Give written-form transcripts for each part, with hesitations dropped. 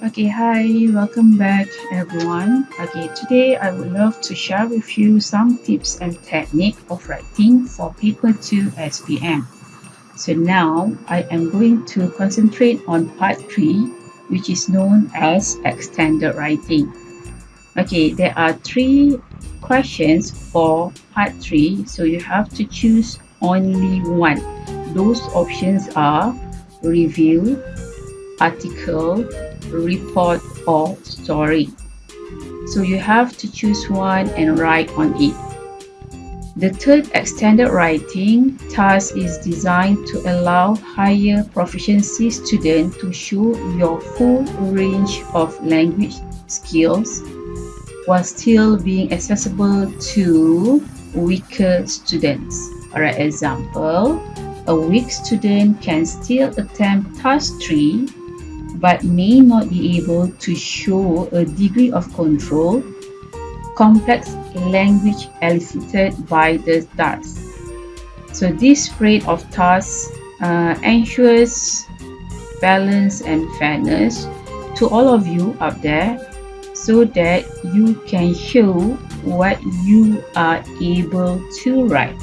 Okay, hi, welcome back everyone. Okay, today I would love to share with you some tips and technique of writing for paper 2 SPM. So now I am going to concentrate on part 3, which is known as extended writing. Okay, there are 3 questions for part 3, so you have to choose only one. Those options are review, article, report, or story. So you have to choose one and write on it. The third extended writing task is designed to allow higher proficiency students to show your full range of language skills while still being accessible to weaker students. For example, a weak student can still attempt task 3 but may not be able to show a degree of control complex language elicited by the task. So this spread of tasks ensures balance and fairness to all of you out there so that you can show what you are able to write.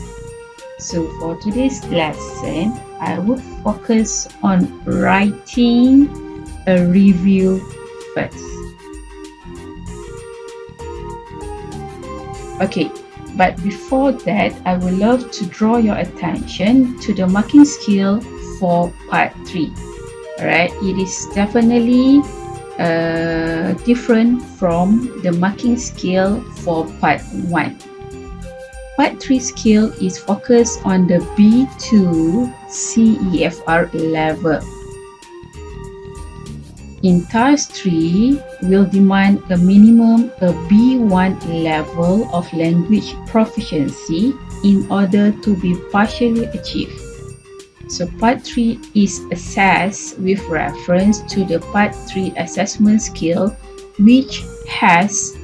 So for today's lesson, I would focus on writing a review first. Okay, but before that, I would love to draw your attention to the marking scale for part 3. Alright, it is definitely different from the marking scale for part 1. Part 3 scale is focused on the B2 CEFR level. In task 3, will demand a minimum a B1 level of language proficiency in order to be partially achieved. So part 3 is assessed with reference to the part 3 assessment scale, which has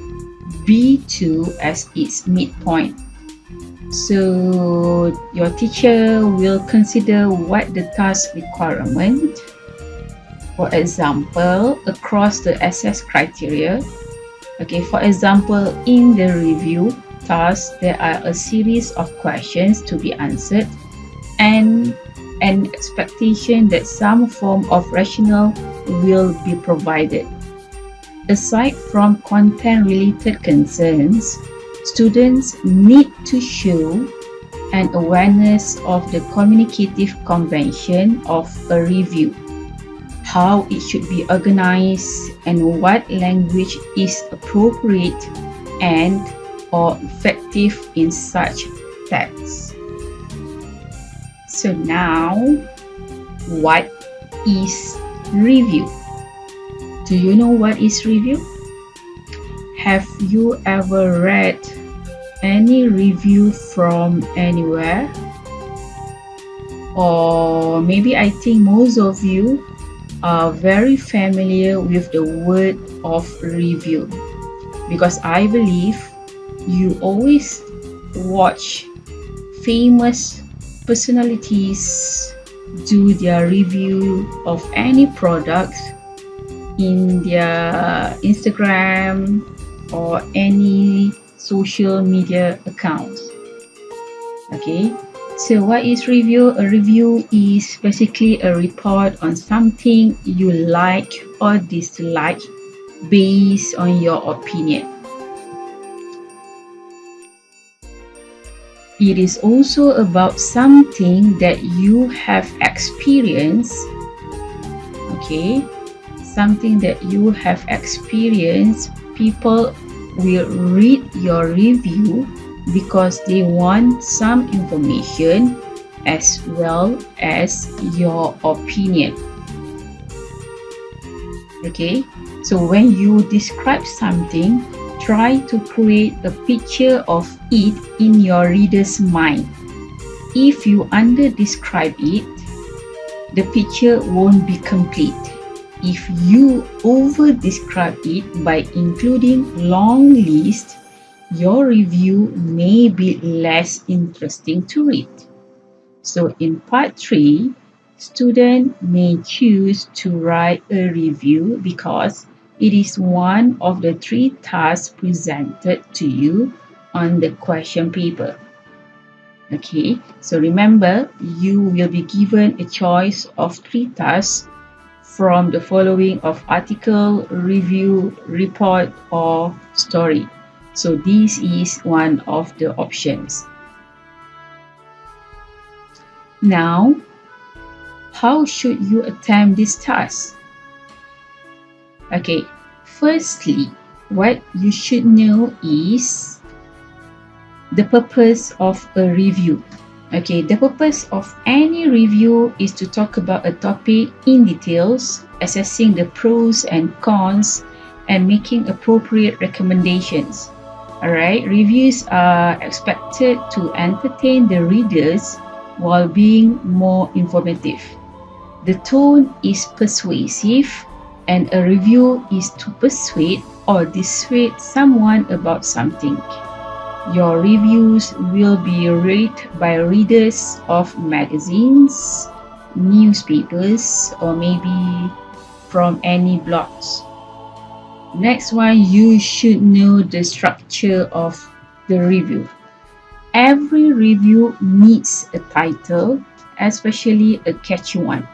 B2 as its midpoint. So your teacher will consider what the task requirement. For example, across the assess criteria. Okay, for example, in the review task, there are a series of questions to be answered and an expectation that some form of rationale will be provided. Aside from content-related concerns, students need to show an awareness of the communicative convention of a review, how it should be organized, and what language is appropriate and or effective in such texts. So now, what is review? Do you know what is review? Have you ever read any review from anywhere? Or maybe I think most of you are very familiar with the word of review, because I believe you always watch famous personalities do their review of any product in their Instagram or any social media accounts. Okay, so what is review? A review is basically a report on something you like or dislike based on your opinion. It is also about something that you have experienced. Okay, something that you have experienced. People will read your review because they want some information as well as your opinion. Okay, so when you describe something, try to create a picture of it in your reader's mind. If you under-describe it, the picture won't be complete. If you over-describe it by including long lists, your review may be less interesting to read. So in part 3, Students may choose to write a review because it is one of the three tasks presented to you on the question paper. Okay, so remember, you will be given a choice of three tasks from the following of article, review, report, or story. So this is one of the options. Now, how should you attempt this task? Okay, firstly, what you should know is the purpose of a review. Okay, the purpose of any review is to talk about a topic in details, assessing the pros and cons, and making appropriate recommendations. Alright, reviews are expected to entertain the readers while being more informative. The tone is persuasive, and a review is to persuade or dissuade someone about something. Your reviews will be read by readers of magazines, newspapers, or maybe from any blogs. Next one, you should know the structure of the review. Every review needs a title, especially a catchy one.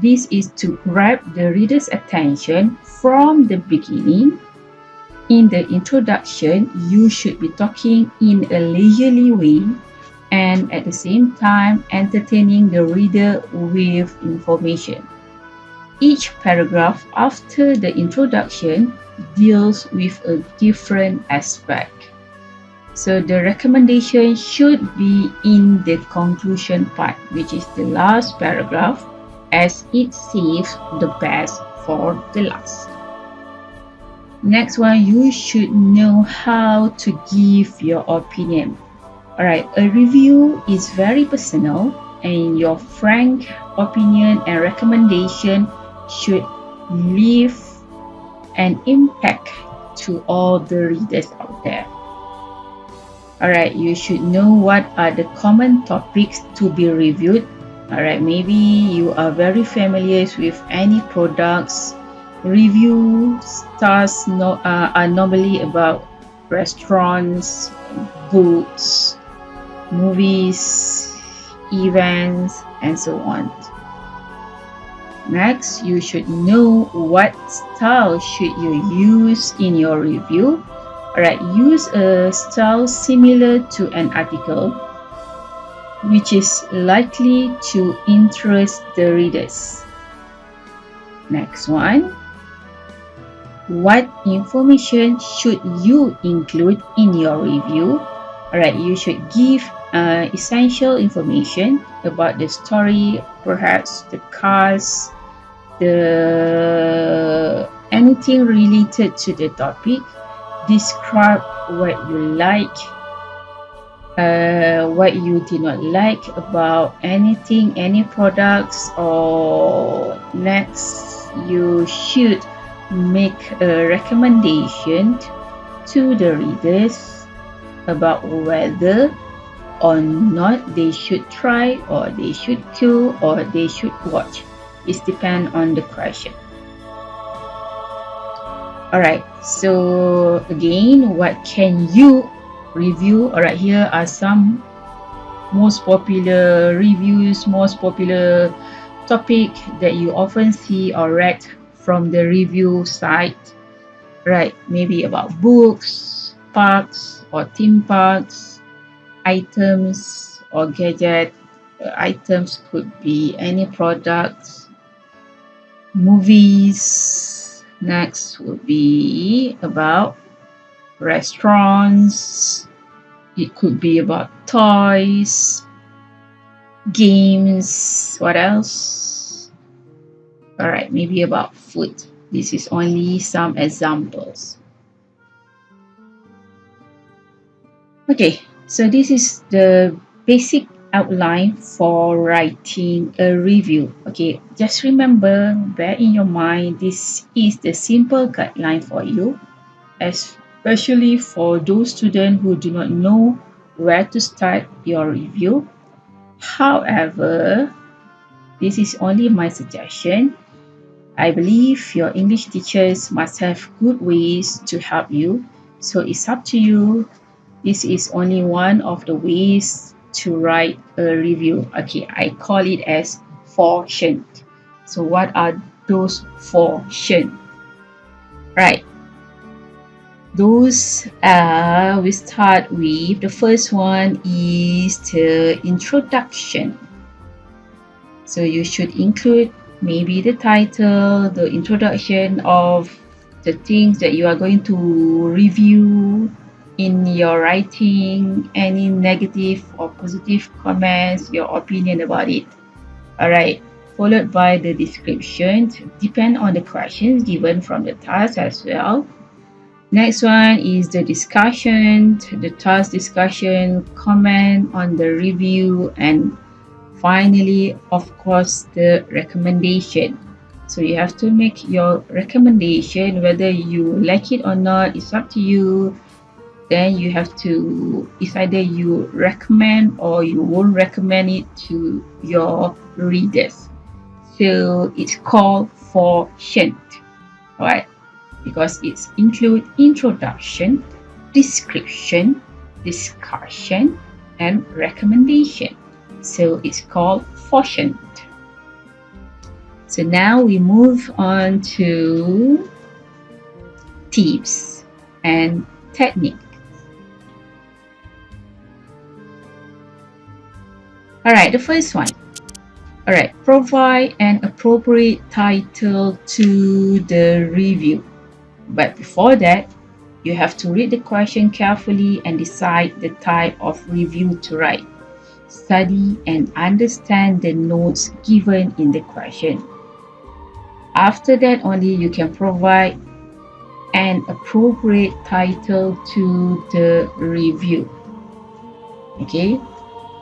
This is to grab the reader's attention from the beginning. In the introduction, you should be talking in a leisurely way and at the same time entertaining the reader with information. Each paragraph after the introduction deals with a different aspect. So the recommendation should be in the conclusion part, which is the last paragraph, as it saves the best for the last. Next one, you should know how to give your opinion. Alright, a review is very personal, and your frank opinion and recommendation should leave an impact to all the readers out there. Alright, you should know what are the common topics to be reviewed. Alright, maybe you are very familiar with any products. Review stars are normally about restaurants, books, movies, events, and so on. Next, you should know what style should you use in your review. Alright, use a style similar to an article, which is likely to interest the readers. Next one. What information should you include in your review? Alright, you should give essential information about the story, perhaps the cast, anything related to the topic. Describe what you like, what you did not like about anything, any products. Or next, you should make a recommendation to the readers about whether or not they should try, or they should go, or they should watch. It depends on the question. Alright, so again, what can you review? Alright, here are some most popular reviews, most popular topic that you often see or read from the review site. Right, maybe about books, parks or theme parks, items or gadget. Items could be any products, movies. Next would be about restaurants. It could be about toys, games. What else? Alright, maybe about food. This is only some examples. Okay, so this is the basic outline for writing a review. Okay, just remember, bear in your mind, this is the simple guideline for you, especially for those students who do not know where to start your review. However, This is only my suggestion. I believe your English teachers must have good ways to help you. So it's up to you. This is only one of the ways to write a review. Okay, I call it as portion. So what are those portion? Right. Those we start with the first one is the introduction. So you should include maybe the title, the introduction of the things that you are going to review in your writing, any negative or positive comments, your opinion about it. Alright, followed by the description, depend on the questions given from the task as well. Next one is the discussion, the task discussion, comment on the review, and finally, of course, the recommendation. So you have to make your recommendation, whether you like it or not, it's up to you. Then you have to, it's either you recommend or you won't recommend it to your readers. So it's called portion, alright, because it's include introduction, description, discussion, and recommendation. So it's called portion. So now we move on to tips and technique. Alright, the first one. Alright, provide an appropriate title to the review. But before that, you have to read the question carefully and decide the type of review to write. Study and understand the notes given in the question. After that, only you can provide an appropriate title to the review. Okay.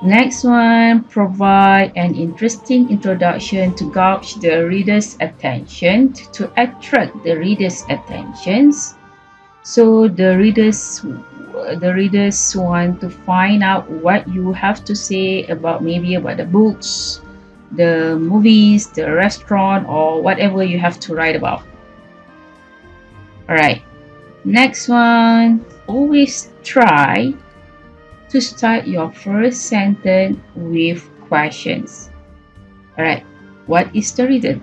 Next one, provide an interesting introduction to gauge the reader's attention, to attract the reader's attentions. So the readers want to find out what you have to say about, maybe about the books, the movies, the restaurant, or whatever you have to write about. Alright, next one, always try to start your first sentence with questions. Alright, what is the reason?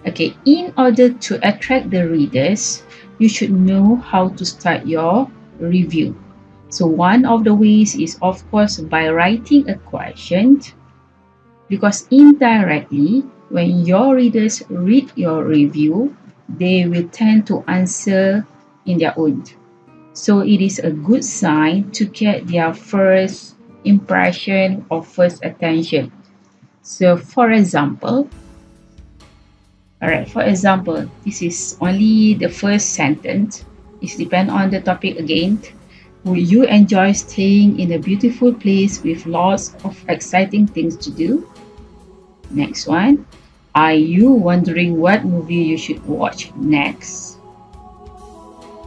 Okay, in order to attract the readers, you should know how to start your review. So one of the ways is, of course, by writing a question, because indirectly, when your readers read your review, they will tend to answer in their own. So it is a good sign to get their first impression or first attention. So for example, this is only the first sentence. It depends on the topic again. Will you enjoy staying in a beautiful place with lots of exciting things to do? Next one, are you wondering what movie you should watch next?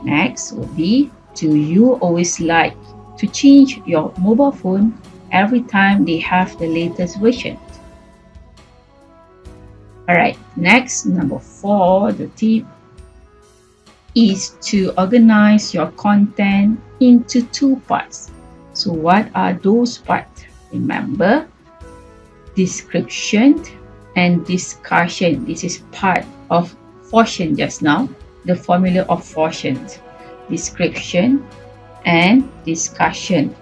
Next would be, do you always like to change your mobile phone every time they have the latest version? Alright, next, number 4, the tip is to organize your content into 2 parts. So what are those parts? Remember, description and discussion. This is part of portion just now, the formula of portions. Description and discussion.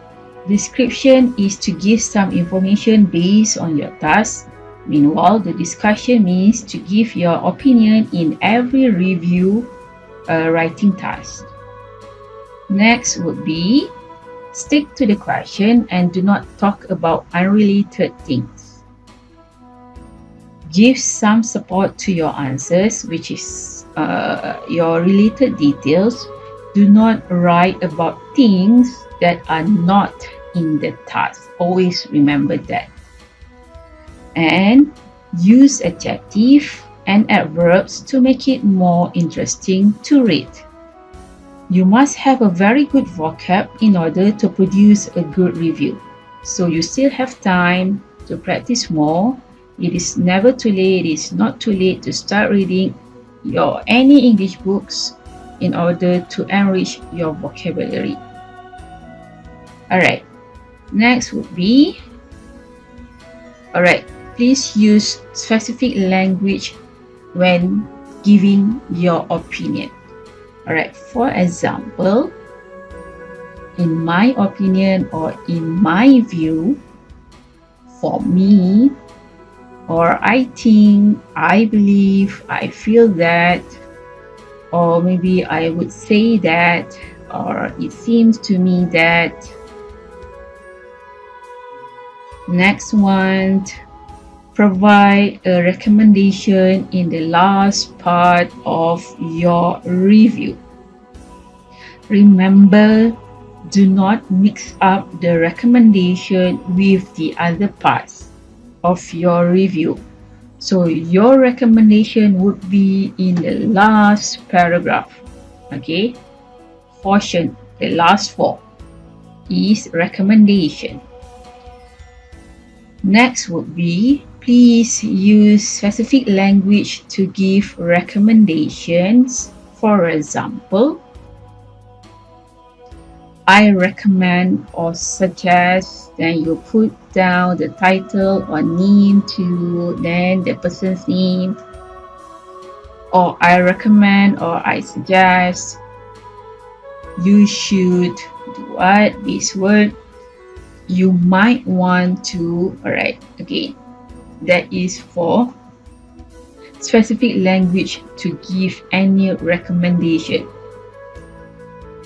Description is to give some information based on your task. Meanwhile, the discussion means to give your opinion in every review writing task. Next would be, stick to the question and do not talk about unrelated things. Give some support to your answers, which is your related details. Do not write about things that are not in the task. Always remember that. And use adjective and adverbs to make it more interesting to read. You must have a very good vocab in order to produce a good review. So you still have time to practice more It is never too late, it is not too late to start reading your any English books in order to enrich your vocabulary. Alright, next would be, please use specific language when giving your opinion. Alright, for example, in my opinion or in my view, for me, or I think, I believe, I feel that, or maybe I would say that, or it seems to me that. Next one, provide a recommendation in the last part of your review. Remember, do not mix up the recommendation with the other parts of your review. So your recommendation would be in the last paragraph. Okay, portion, the last four is recommendation. Next would be, please use specific language to give recommendations. For example, I recommend or suggest, then you put down the title or name to then the person's name, or I recommend or I suggest you should do what, this word you might want to. Alright, again, that is for specific language to give any recommendation.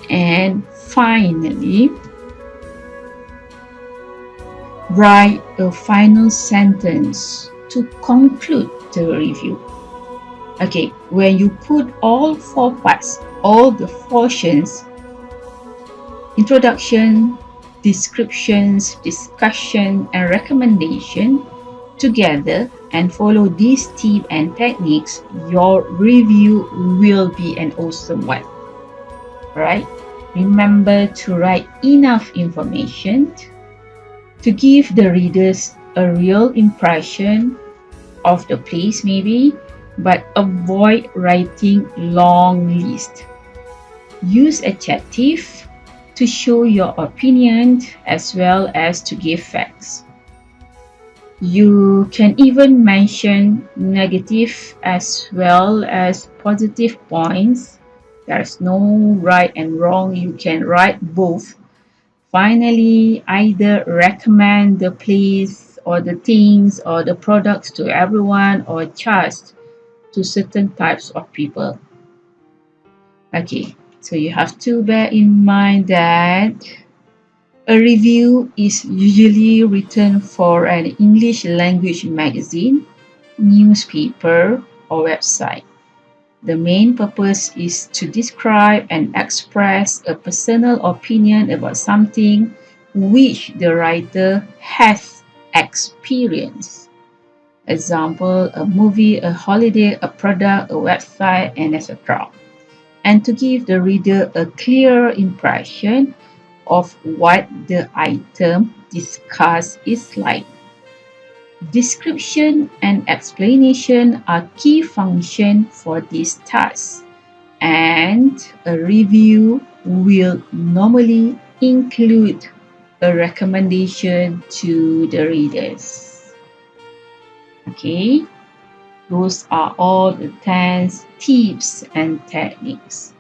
And finally, write a final sentence to conclude the review. Okay, when you put all four parts, all the portions, introduction, descriptions, discussion, and recommendation together and follow these tips and techniques, your review will be an awesome one. Right? Remember to write enough information to give the readers a real impression of the place maybe, but avoid writing long list. Use adjective to show your opinion as well as to give facts. You can even mention negative as well as positive points. There's no right and wrong, you can write both. Finally, either recommend the place or the things or the products to everyone or just to certain types of people. Okay, so you have to bear in mind that a review is usually written for an English language magazine, newspaper, or website. The main purpose is to describe and express a personal opinion about something which the writer has experienced. Example, a movie, a holiday, a product, a website, and etc. And to give the reader a clear impression of what the item discussed is like. Description and explanation are key functions for this task, and a review will normally include a recommendation to the readers. Okay, those are all the 10 tips and techniques.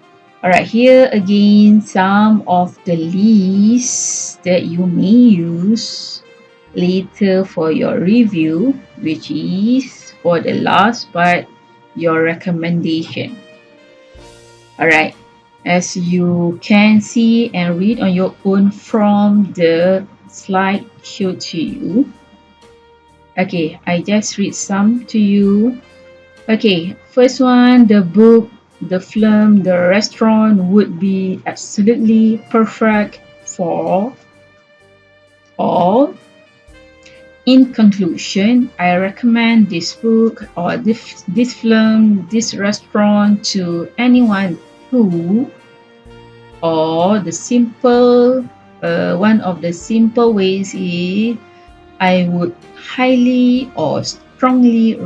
Alright, here again some of the lists that you may use later for your review, which is for the last part, your recommendation. Alright, as you can see and read on your own from the slide showed to you. Okay, I just read some to you. Okay, first one, the book, the film, the restaurant would be absolutely perfect for all. In conclusion, I recommend this book or this film, this restaurant to anyone who, or the simple, one of the simple ways is I would highly or strongly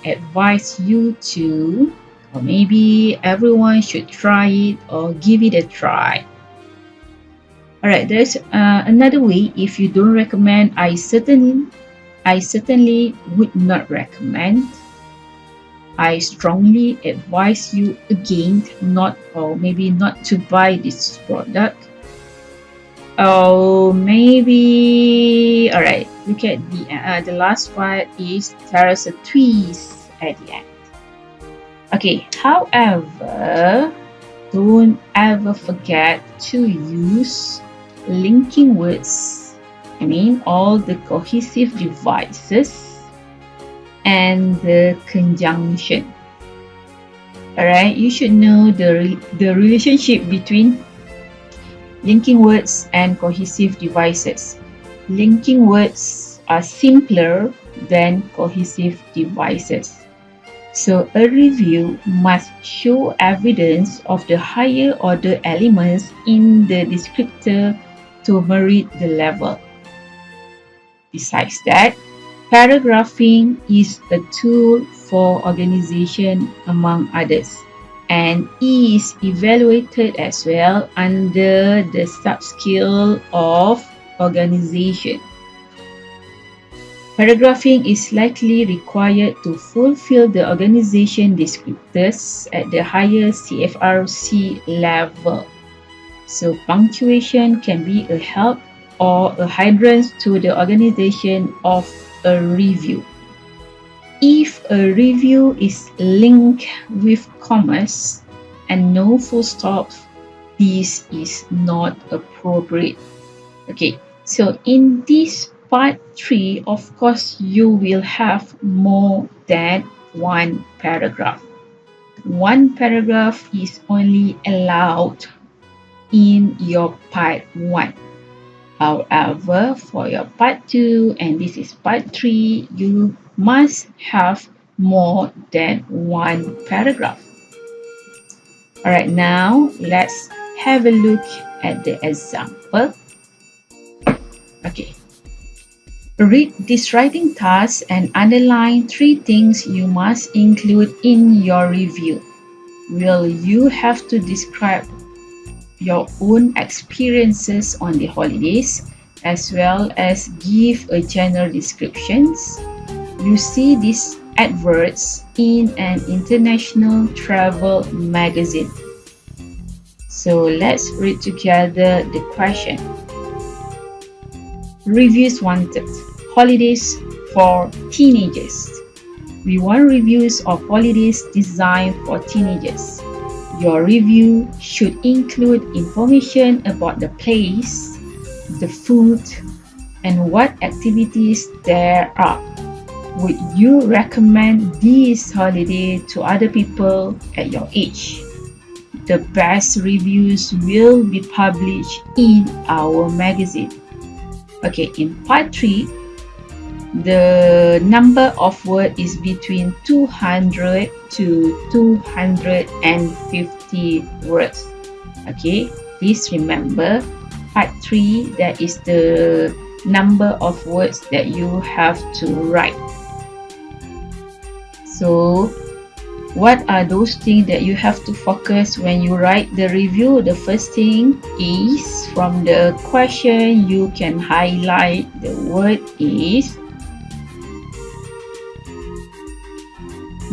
advise you to, or maybe everyone should try it or give it a try. Alright, there's another way. If you don't recommend, I certainly would not recommend. I strongly advise you again not, or maybe not to buy this product. Oh, maybe. Alright, look at the last part is there's a twist at the end. Okay, however, don't ever forget to use linking words. I mean, all the cohesive devices and the conjunction. Alright, you should know the relationship between linking words and cohesive devices. Linking words are simpler than cohesive devices. So a review must show evidence of the higher order elements in the descriptor to merit the level. Besides that, paragraphing is a tool for organization among others and is evaluated as well under the sub-skill of organization. Paragraphing is likely required to fulfill the organization descriptors at the higher CFRC level. So punctuation can be a help or a hindrance to the organization of a review. If a review is linked with commas and no full stop, this is not appropriate. Okay, so in this part 3, of course, you will have more than one paragraph. One paragraph is only allowed in your part 1. However, for your part 2, and this is part 3, you must have more than one paragraph. Alright, now let's have a look at the example. Okay. Read this writing task and underline 3 things you must include in your review. Will you have to describe your own experiences on the holidays as well as give a general descriptions? You see these adverts in an international travel magazine. So let's read together the question. Reviews wanted. Holidays for teenagers. We want reviews of holidays designed for teenagers. Your review should include information about the place, the food, and what activities there are. Would you recommend this holiday to other people at your age? The best reviews will be published in our magazine. Okay, in part 3, the number of words is between 200 to 250 words. Okay, please remember, part 3, that is the number of words that you have to write. So, what are those things that you have to focus when you write the review? The first thing is, from the question, you can highlight the word is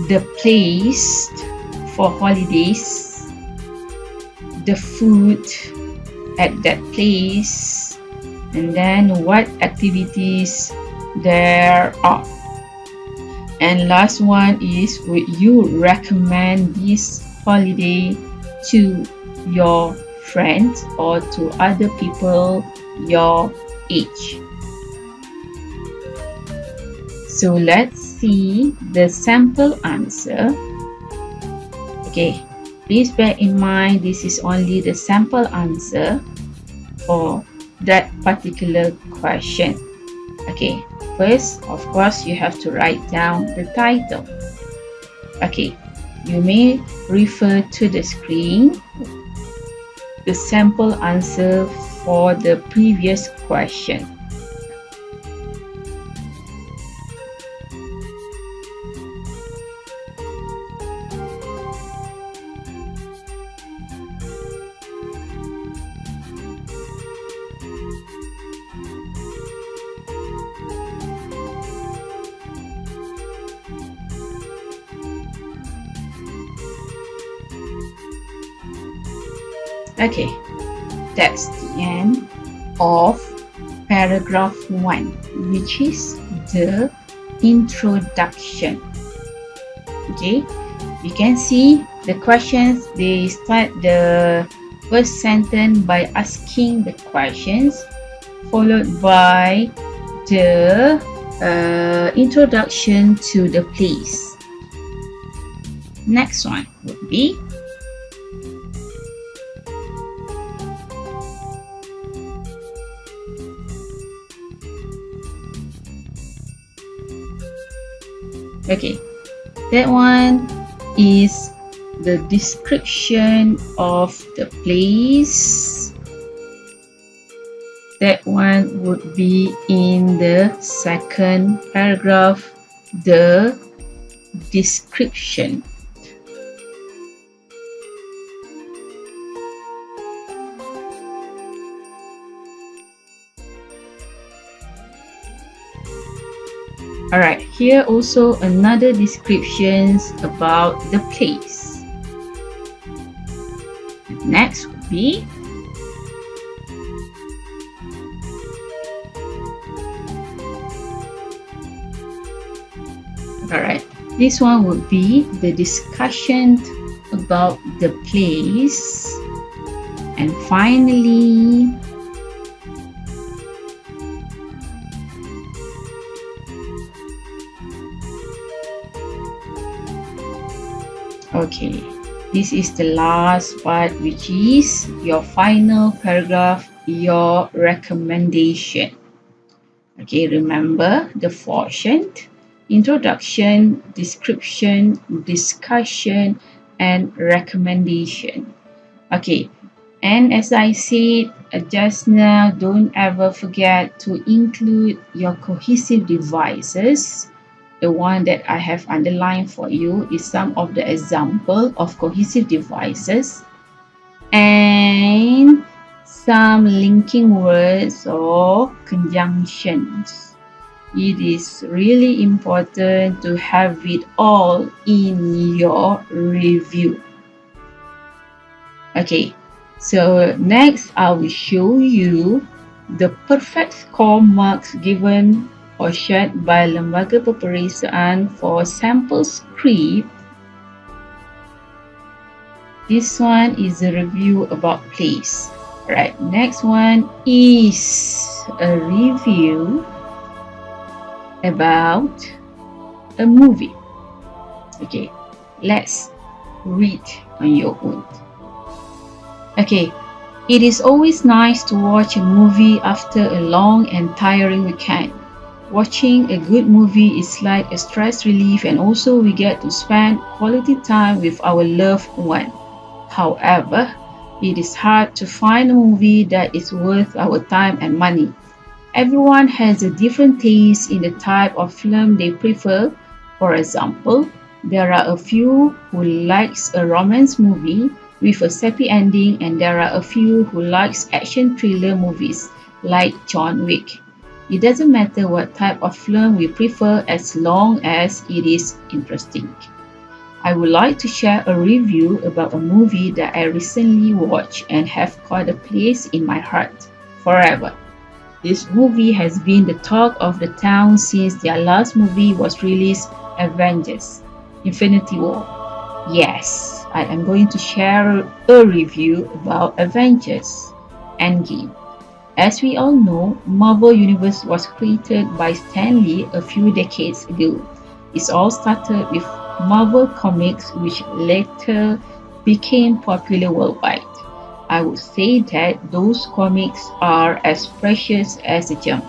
the place for holidays, the food at that place, and then what activities there are. And last one is, would you recommend this holiday to your friends or to other people your age? So let's see the sample answer. Okay, please bear in mind this is only the sample answer for that particular question. Okay, first, of course, you have to write down the title. Okay, you may refer to the screen, the sample answer for the previous question. Okay, that's the end of paragraph 1, which is the introduction. Okay, you can see the questions, they start the first sentence by asking the questions, followed by the introduction to the place. Next one would be okay, that one is the description of the place. That one would be in the second paragraph, the description. Alright, here also another descriptions about the place. Next would be alright, this one would be the discussion about the place. And finally, okay, this is the last part, which is your final paragraph, your recommendation. Okay, remember the portion: introduction, description, discussion, and recommendation. Okay, and as I said just now, don't ever forget to include your cohesive devices. The one that I have underlined for you is some of the example of cohesive devices and some linking words or conjunctions. It is really important to have it all in your review. Okay, so next I will show you the perfect score marks given or shared by Lembaga Peperiksaan for sample script. This one is a review about place. Right, next one is a review about a movie. Okay, let's read on your own. Okay, it is always nice to watch a movie after a long and tiring weekend. Watching a good movie is like a stress relief, and also we get to spend quality time with our loved one. However, it is hard to find a movie that is worth our time and money. Everyone has a different taste in the type of film they prefer. For example, there are a few who likes a romance movie with a sappy ending, and there are a few who likes action thriller movies like John Wick. It doesn't matter what type of film we prefer as long as it is interesting. I would like to share a review about a movie that I recently watched and have caught a place in my heart forever. This movie has been the talk of the town since their last movie was released, Avengers: Infinity War. Yes, I am going to share a review about Avengers: Endgame. As we all know, Marvel Universe was created by Stan Lee a few decades ago. It all started with Marvel Comics, which later became popular worldwide. I would say that those comics are as precious as a gem.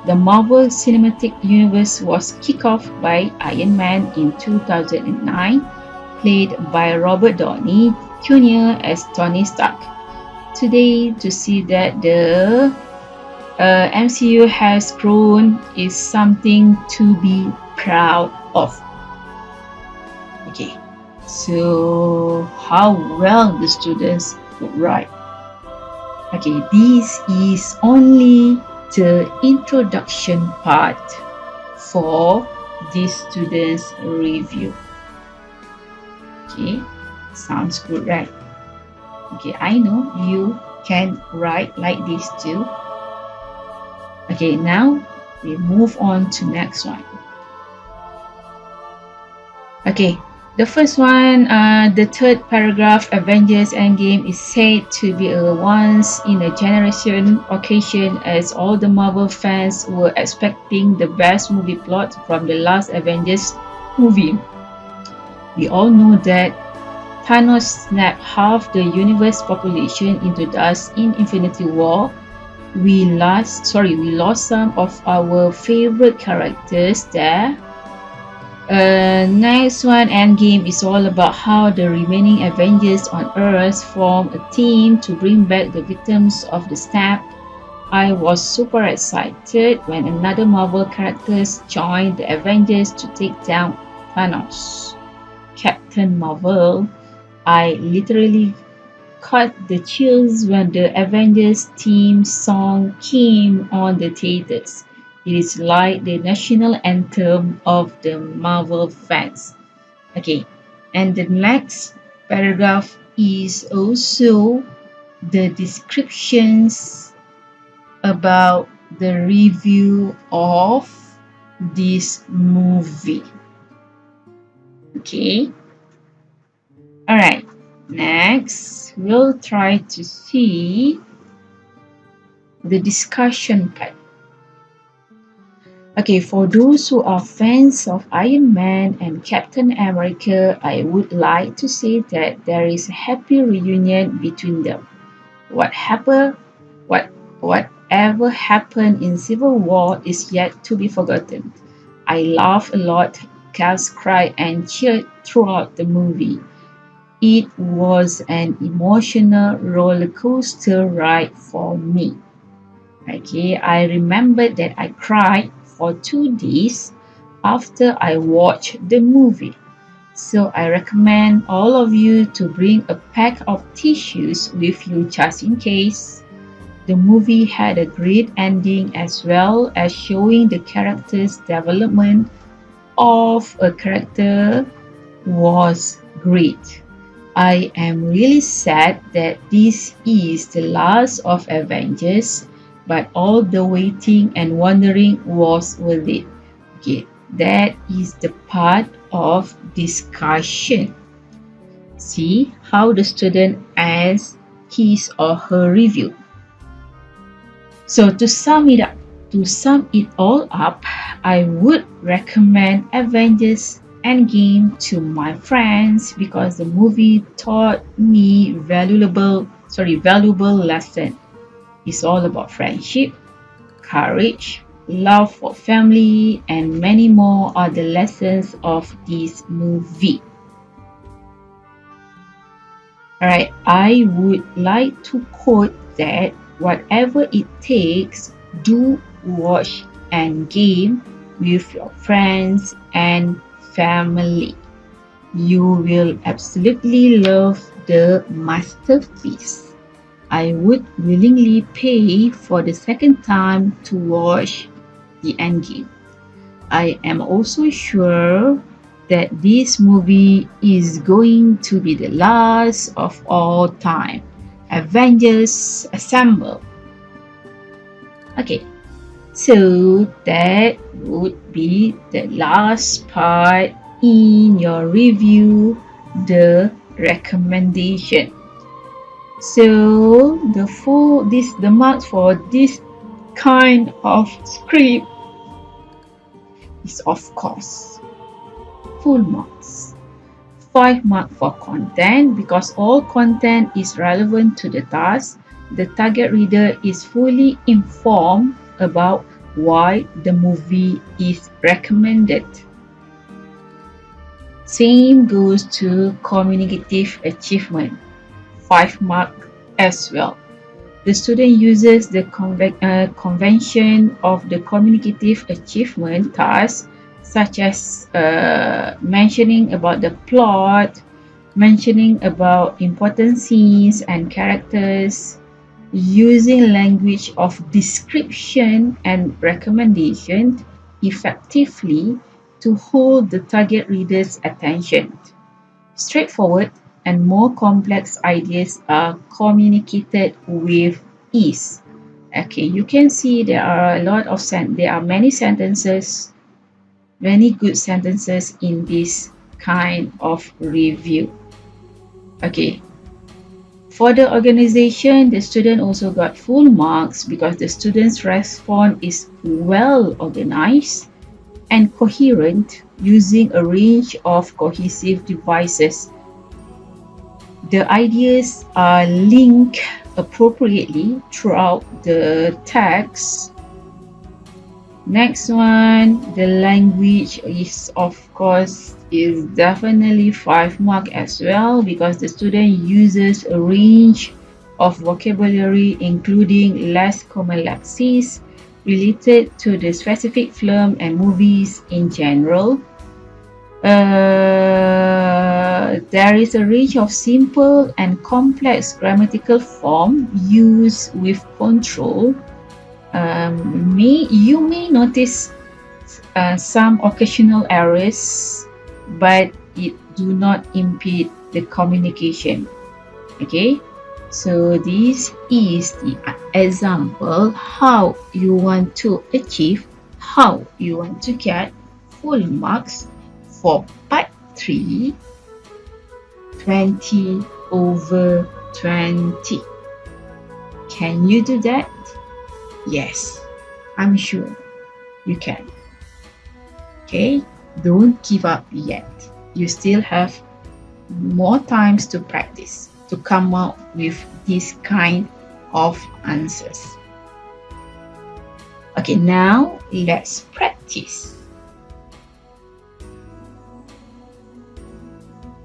The Marvel Cinematic Universe was kicked off by Iron Man in 2009, played by Robert Downey Jr. as Tony Stark. Today, to see that the MCU has grown is something to be proud of. Okay, so how well the students would write. Okay, this is only the introduction part for this students review. Okay, sounds good, right? Okay, I know you can write like this too. Okay, now we move on to next one. Okay, the first one, the third paragraph, Avengers Endgame is said to be a once in a generation occasion as all the Marvel fans were expecting the best movie plot from the last Avengers movie. We all know that Thanos snapped half the universe population into dust in Infinity War. We lost some of our favorite characters there. Next one, Endgame, is all about how the remaining Avengers on Earth form a team to bring back the victims of the snap. I was super excited when another Marvel characters joined the Avengers to take down Thanos. Captain Marvel. I literally caught the chills when the Avengers theme song came on the theaters. It is like the national anthem of the Marvel fans. Okay, and the next paragraph is also the descriptions about the review of this movie. Okay, all right. Next, we'll try to see the discussion part. Okay, for those who are fans of Iron Man and Captain America, I would like to say that there is a happy reunion between them. What happened, what whatever happened in Civil War is yet to be forgotten. I laughed a lot, gasped, cried, and cheered throughout the movie. It was an emotional roller coaster ride for me. Okay, I remember that I cried for 2 days after I watched the movie. So I recommend all of you to bring a pack of tissues with you just in case. The movie had a great ending as well as showing the character's development of a character was great. I am really sad that this is the last of Avengers, but all the waiting and wondering was worth it. Okay, that is the part of discussion. See how the student adds his or her review. So to sum it all up, I would recommend Avengers Endgame to my friends because the movie taught me valuable lesson. It's all about friendship, courage, love for family, and many more are the lessons of this movie. Alright, I would like to quote that whatever it takes, do watch Endgame with your friends and family. You will absolutely love the masterpiece. I would willingly pay for the second time to watch the Endgame. I am also sure that this movie is going to be the last of all time. Avengers Assemble. Okay, so that would be the last part in your review, the recommendation. So the marks for this kind of script is of course full marks. 5 marks for content because all content is relevant to the task. The target reader is fully informed about why the movie is recommended. Same goes to communicative achievement. 5 marks as well. The student uses the convention of the communicative achievement task, such as mentioning about the plot, mentioning about important scenes and characters, using language of description and recommendation effectively to hold the target reader's attention. Straightforward, and more complex ideas are communicated with ease. Okay, you can see there are a lot of there are many sentences, many good sentences in this kind of review. Okay, for the organization, the student also got full marks because the student's response is well organized and coherent using a range of cohesive devices. The ideas are linked appropriately throughout the text. Next one, the language is definitely 5 mark as well because the student uses a range of vocabulary including less common lexes related to the specific film and movies in general. There is a range of simple and complex grammatical form used with control. You may notice some occasional errors, but it do not impede the communication. Okay, so this is the example how you want to achieve, how you want to get full marks for part 3, 20 over 20. Can you do that? Yes, I'm sure you can. Okay, don't give up yet. You still have more times to practice to come up with this kind of answers. Okay, now let's practice.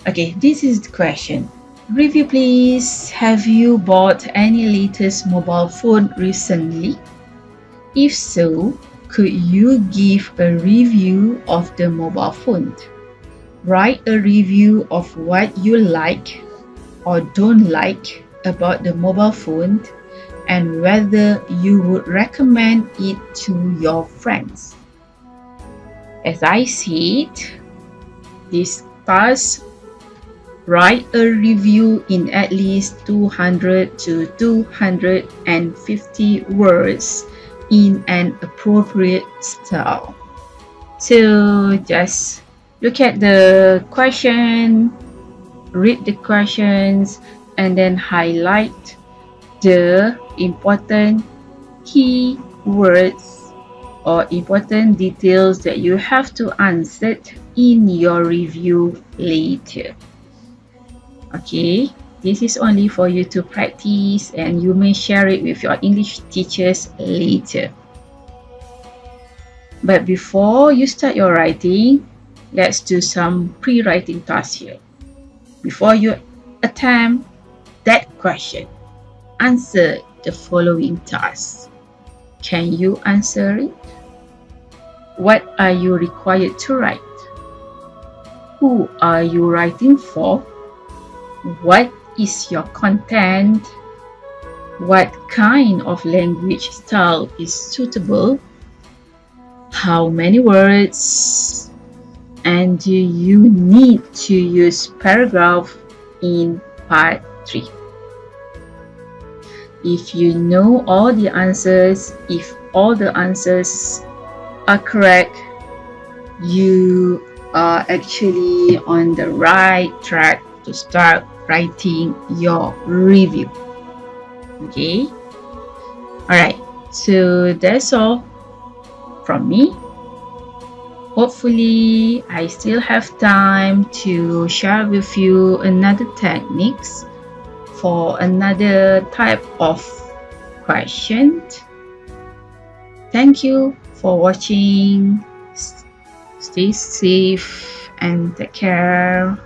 Okay, this is the question. Review please. Have you bought any latest mobile phone recently? If so, could you give a review of the mobile phone? Write a review of what you like or don't like about the mobile phone and whether you would recommend it to your friends. As I said, this task, write a review in at least 200 to 250 words in an appropriate style. So just look at the question, read the questions, and then highlight the important key words or important details that you have to answer in your review later. Okay, this is only for you to practice and you may share it with your English teachers later. But before you start your writing, let's do some pre-writing tasks here. Before you attempt that question, answer the following tasks. Can you answer it? What are you required to write? Who are you writing for? What is your content? What kind of language style is suitable? How many words? And do you need to use paragraph in part 3? If you know all the answers, if all the answers are correct, you are actually on the right track to start writing your review. Okay, all right, so that's all from me. Hopefully I still have time to share with you another techniques for another type of question. Thank you for watching. Stay safe and take care.